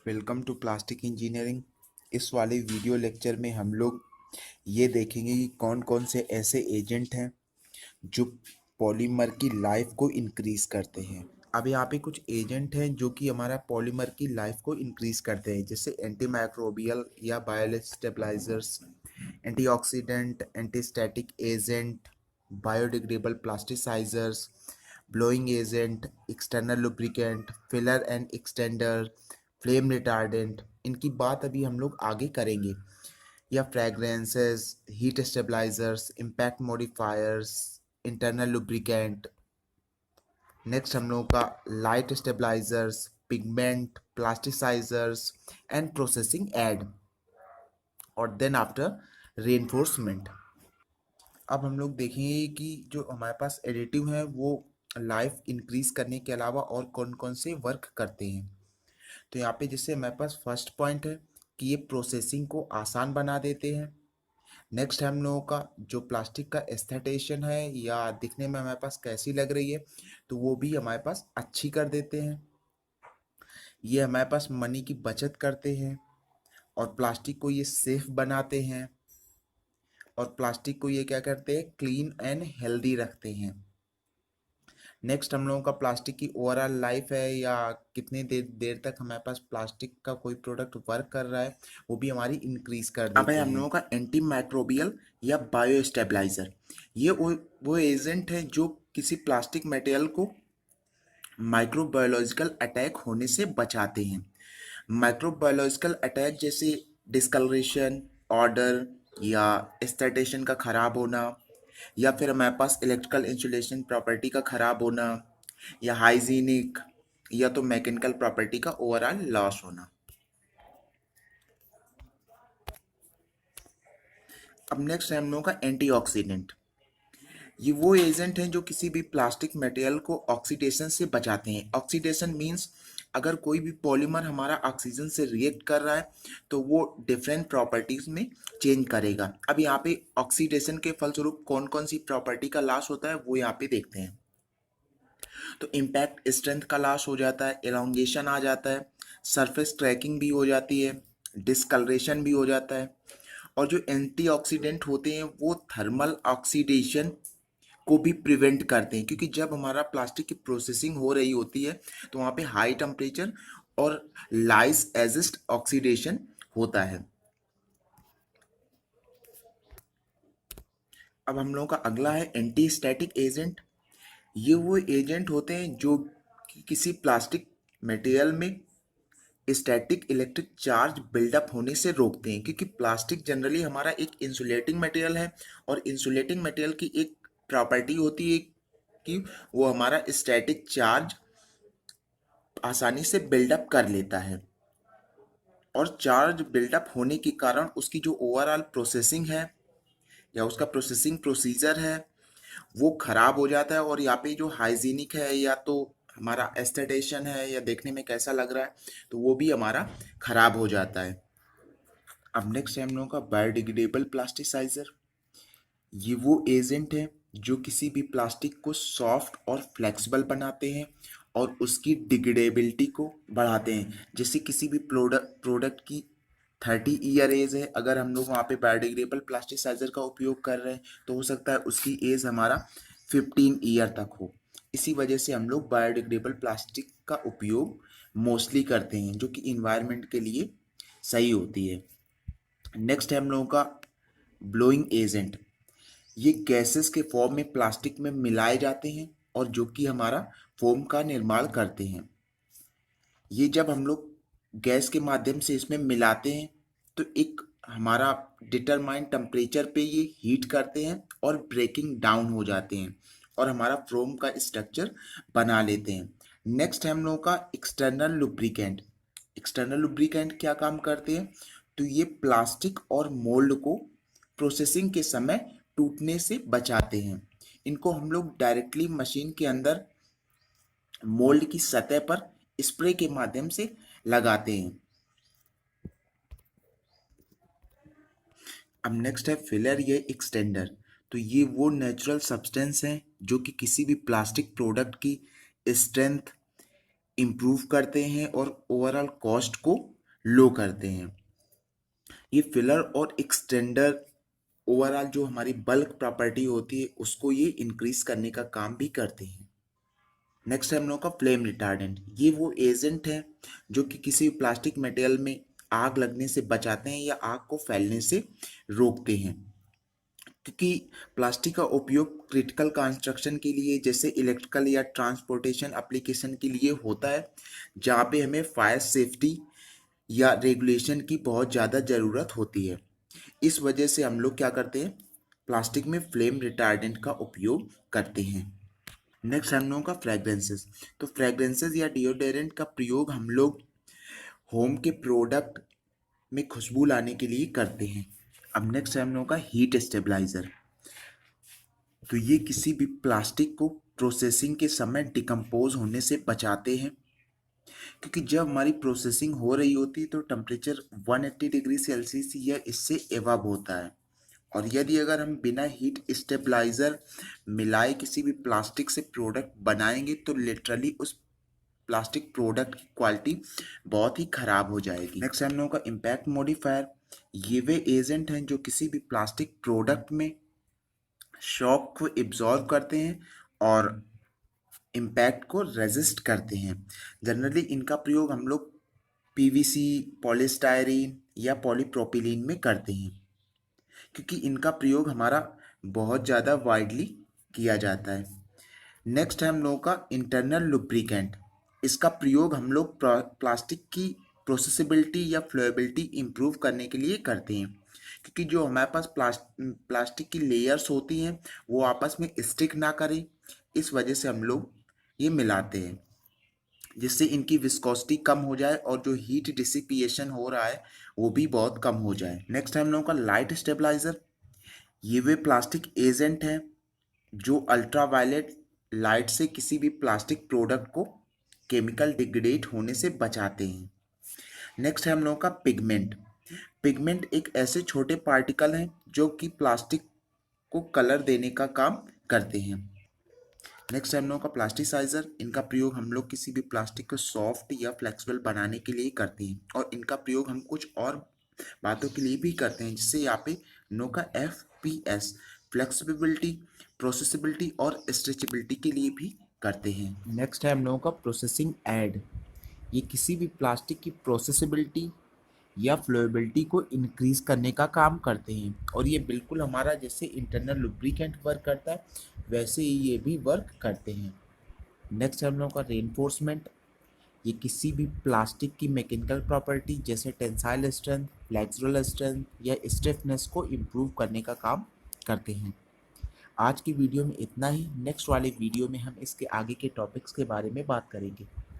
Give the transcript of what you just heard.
Welcome to plastic engineering. इस वाले video lecture में हम लोग ये देखेंगे कि कौन कौन से ऐसे एजेंट हैं जो पॉलीमर की लाइफ को इंक्रीज करते हैं। अब यहाँ पे कुछ एजेंट हैं जो कि हमारा पॉलीमर की लाइफ को इंक्रीज करते हैं, जैसे एंटीमाइक्रोबियल या biostabilizers, antioxidant, antistatic agent, biodegradable plasticizers, blowing agent, external lubricant, filler and extender, flame retardant. इनकी बात अभी हम लोग आगे करेंगे। या fragrances, heat stabilizers, impact modifiers, internal lubricant. Next हम लोगों का light stabilizers, pigment, plasticizers and processing aid, और देन आफ्टर रेनफोर्समेंट। अब हम लोग देखेंगे कि जो हमारे पास एडिटिव हैं वो लाइफ इंक्रीज करने के अलावा और कौन कौन से वर्क करते हैं। तो यहाँ पे जैसे हमारे पास फर्स्ट पॉइंट है कि ये प्रोसेसिंग को आसान बना देते हैं। नेक्स्ट है हम लोगों का जो प्लास्टिक का एस्थेटेशन है या दिखने में हमारे पास कैसी लग रही है, तो वो भी हमारे पास अच्छी कर देते हैं। ये हमारे पास मनी की बचत करते हैं और प्लास्टिक को ये सेफ बनाते हैं, और प्लास्टिक को ये क्या करते हैं, क्लीन एंड हेल्दी रखते हैं। नेक्स्ट हम लोगों का प्लास्टिक की ओवरऑल लाइफ है या कितने देर देर तक हमारे पास प्लास्टिक का कोई प्रोडक्ट वर्क कर रहा है, वो भी हमारी इंक्रीज कर देते हैं। अब है हम लोगों का एंटी माइक्रोबियल या बायो स्टेबलाइजर। ये वो एजेंट है जो किसी प्लास्टिक मटेरियल को माइक्रोबायोलॉजिकल अटैक होने से बचाते हैं। माइक्रोबायोलॉजिकल अटैक जैसे डिस्कलरेशन, ऑर्डर या एस्थेटेशन का खराब होना, या फिर हमारे पास इलेक्ट्रिकल इंसुलेशन प्रॉपर्टी का खराब होना, या हाइजीनिक या तो मैकेनिकल प्रॉपर्टी का ओवरऑल लॉस होना। अब नेक्स्ट है हम लोगों का एंटीऑक्सीडेंट। ये वो एजेंट हैं जो किसी भी प्लास्टिक मटेरियल को ऑक्सीडेशन से बचाते हैं। ऑक्सीडेशन मीन्स अगर कोई भी पॉलीमर हमारा ऑक्सीजन से रिएक्ट कर रहा है तो वो डिफरेंट प्रॉपर्टीज में चेंज करेगा। अब यहाँ पे ऑक्सीडेशन के फलस्वरूप कौन कौन सी प्रॉपर्टी का लॉस होता है वो यहाँ पे देखते हैं। तो इम्पैक्ट स्ट्रेंथ का लॉस हो जाता है, एलोंगेशन आ जाता है, सरफेस क्रैकिंग भी हो जाती है, डिस्कलरेशन भी हो जाता है। और जो एंटीऑक्सीडेंट होते हैं वो थर्मल ऑक्सीडेशन को भी प्रिवेंट करते हैं, क्योंकि जब हमारा प्लास्टिक की प्रोसेसिंग हो रही होती है तो वहाँ पे हाई टेम्परेचर और लाइस एजिस्ट ऑक्सीडेशन होता है। अब हम लोगों का अगला है एंटी स्टैटिक एजेंट। ये वो एजेंट होते हैं जो किसी प्लास्टिक मटेरियल में स्टैटिक इलेक्ट्रिक चार्ज बिल्डअप होने से रोकते हैं, क्योंकि प्लास्टिक जनरली हमारा एक इंसुलेटिंग मटेरियल है और इंसुलेटिंग मटेरियल की एक प्रॉपर्टी होती है कि वो हमारा स्टैटिक चार्ज आसानी से बिल्डअप कर लेता है, और चार्ज बिल्डअप होने के कारण उसकी जो ओवरऑल प्रोसेसिंग है या उसका प्रोसेसिंग प्रोसीजर है वो खराब हो जाता है, और यहाँ पे जो हाइजीनिक है या तो हमारा एस्थेटेशन है या देखने में कैसा लग रहा है तो वो भी हमारा खराब हो जाता है। अब नेक्स्ट है हम लोगों का बायोडिग्रेडेबल प्लास्टिसाइजर। ये वो एजेंट है जो किसी भी प्लास्टिक को सॉफ्ट और फ्लेक्सिबल बनाते हैं और उसकी डिग्रेडेबिलिटी को बढ़ाते हैं। जैसे किसी भी प्रोडक्ट की 30 ईयर एज है, अगर हम लोग वहाँ पे बायोडिग्रेडेबल प्लास्टिसाइजर का उपयोग कर रहे हैं तो हो सकता है उसकी एज हमारा 15 ईयर तक हो। इसी वजह से हम लोग बायोडिग्रेडेबल प्लास्टिक का उपयोग मोस्टली करते हैं, जो कि इन्वायरमेंट के लिए सही होती है। नेक्स्ट है हम लोगों का ब्लोइंग एजेंट। ये गैसेस के फॉर्म में प्लास्टिक में मिलाए जाते हैं और जो कि हमारा फोम का निर्माण करते हैं। ये जब हम लोग गैस के माध्यम से इसमें मिलाते हैं तो एक हमारा डिटरमाइंड टेम्परेचर पे ये हीट करते हैं और ब्रेकिंग डाउन हो जाते हैं और हमारा फोम का स्ट्रक्चर बना लेते हैं। नेक्स्ट है हम लोगों का एक्सटर्नल लुब्रिकेंट। एक्सटर्नल लुब्रिकेंट क्या काम करते हैं, तो ये प्लास्टिक और मोल्ड को प्रोसेसिंग के समय टूटने से बचाते हैं। इनको हम लोग डायरेक्टली मशीन के अंदर मोल्ड की सतह पर स्प्रे के माध्यम से लगाते हैं। अब नेक्स्ट है फिलर या एक्सटेंडर। तो ये वो नेचुरल सब्सटेंस हैं जो कि किसी भी प्लास्टिक प्रोडक्ट की स्ट्रेंथ इम्प्रूव करते हैं और ओवरऑल कॉस्ट को लो करते हैं। ये फिलर और एक्सटेंडर ओवरऑल जो हमारी बल्क प्रॉपर्टी होती है उसको ये इंक्रीज करने का काम भी करते हैं। नेक्स्ट है हम लोग का फ्लेम रिटार्डेंट। ये वो एजेंट है जो कि किसी प्लास्टिक मटेरियल में आग लगने से बचाते हैं या आग को फैलने से रोकते हैं। क्योंकि प्लास्टिक का उपयोग क्रिटिकल कंस्ट्रक्शन के लिए जैसे इलेक्ट्रिकल या ट्रांसपोर्टेशन एप्लीकेशन के लिए होता है, जहाँ पे हमें फायर सेफ्टी या रेगुलेशन की बहुत ज़्यादा ज़रूरत होती है। इस वजह से हम लोग क्या करते हैं, प्लास्टिक में फ्लेम रिटार्डेंट का उपयोग करते हैं। नेक्स्ट हम लोगों का फ्रेग्रेंसेस। तो फ्रेग्रेंसेस या डिओडोरेंट का प्रयोग हम लोग होम के प्रोडक्ट में खुशबू लाने के लिए करते हैं। अब नेक्स्ट है हम लोगों का हीट स्टेबलाइजर। तो ये किसी भी प्लास्टिक को प्रोसेसिंग के समय डिकम्पोज होने से बचाते हैं, क्योंकि जब हमारी प्रोसेसिंग हो रही होती है तो टेम्परेचर 180 डिग्री सेल्सियस या इससे एवब होता है। और यदि अगर हम बिना हीट स्टेबलाइजर मिलाए किसी भी प्लास्टिक से प्रोडक्ट बनाएंगे तो लिटरली उस प्लास्टिक प्रोडक्ट की क्वालिटी बहुत ही खराब हो जाएगी। नेक्स्ट हम लोगों का इम्पैक्ट मॉडिफायर। ये वे एजेंट हैं जो किसी भी प्लास्टिक प्रोडक्ट में शॉक को एब्जॉर्ब करते हैं और इम्पैक्ट को रेजिस्ट करते हैं। जनरली इनका प्रयोग हम लोग पीवीसी, पॉलीस्टायरीन या पॉलीप्रोपिलीन में करते हैं, क्योंकि इनका प्रयोग हमारा बहुत ज़्यादा वाइडली किया जाता है। नेक्स्ट है हम लोगों का इंटरनल लुब्रिकेंट। इसका प्रयोग हम लोग प्लास्टिक की प्रोसेसिबिलिटी या फ्लोएबिलिटी इम्प्रूव करने के लिए करते हैं, क्योंकि जो हमारे पास प्लास्टिक की लेयर्स होती हैं वो आपस में स्टिक ना करें, इस वजह से हम लोग ये मिलाते हैं, जिससे इनकी विस्कोसिटी कम हो जाए और जो हीट डिसिपिएशन हो रहा है वो भी बहुत कम हो जाए। नेक्स्ट है हम लोगों का लाइट स्टेबलाइजर। ये वे प्लास्टिक एजेंट हैं जो अल्ट्रावायलेट लाइट से किसी भी प्लास्टिक प्रोडक्ट को केमिकल डिग्रेड होने से बचाते हैं। नेक्स्ट है हम लोगों का पिगमेंट। पिगमेंट एक ऐसे छोटे पार्टिकल हैं जो कि प्लास्टिक को कलर देने का काम करते हैं। नेक्स्ट है हम लोगों का प्लास्टिसाइजर। इनका प्रयोग हम लोग किसी भी प्लास्टिक को सॉफ्ट या फ्लेक्सिबल बनाने के लिए करते हैं, और इनका प्रयोग हम कुछ और बातों के लिए भी करते हैं, जिससे यहाँ पे नो का FPS फ्लेक्सिबिलिटी, प्रोसेसिबिलिटी और स्ट्रेचेबिलिटी के लिए भी करते हैं। नेक्स्ट है हम लोगों का प्रोसेसिंग एड। ये किसी भी प्लास्टिक की प्रोसेसिबिलिटी या फ्लोएबिलिटी को इंक्रीज करने का काम करते हैं, और ये बिल्कुल हमारा जैसे इंटरनल लुब्रिकेंट वर्क करता है वैसे ही ये भी वर्क करते हैं। नेक्स्ट हम लोगों का रेनफोर्समेंट। ये किसी भी प्लास्टिक की मैकेनिकल प्रॉपर्टी जैसे टेंसाइल स्ट्रेंथ, फ्लेक्सुरल स्ट्रेंथ या स्टिफनेस को इम्प्रूव करने का काम करते हैं। आज की वीडियो में इतना ही। नेक्स्ट वाले वीडियो में हम इसके आगे के टॉपिक्स के बारे में बात करेंगे।